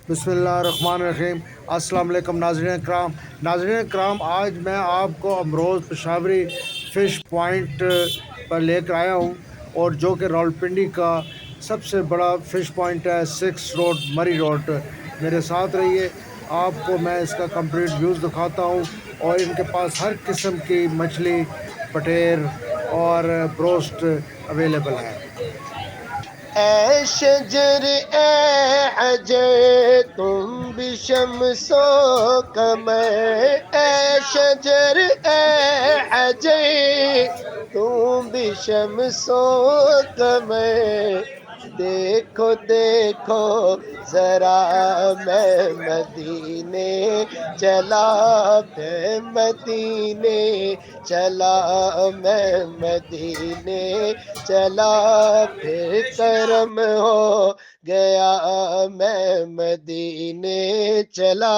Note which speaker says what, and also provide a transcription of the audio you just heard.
Speaker 1: बिस्मिल्लाहिर्रहमानिर्रहीम। अस्सलाम वालेकुम नाज़रीन कराम, आज मैं आपको अमरोज़ पेशावरी फ़िश पॉइंट पर लेकर आया हूँ, और जो कि रावलपिंडी का सबसे बड़ा फ़िश पॉइंट है, 6 रोड मरी रोड। मेरे साथ रहिए, आपको मैं इसका कंप्लीट व्यूज़ दिखाता हूँ। और इनके पास हर किस्म की मछली, पटेर और ब्रोस्ट अवेलेबल है।
Speaker 2: ऐ शजर ऐ हजर तुम भी शम्सो कमर, ऐ शजर ऐ हजर तुम भी शम्सो कमर। देखो देखो जरा मैं मदीने चला, मैं मदीने चला, मैं मदीने चला, फिर करम हो गया मैं मदीने चला।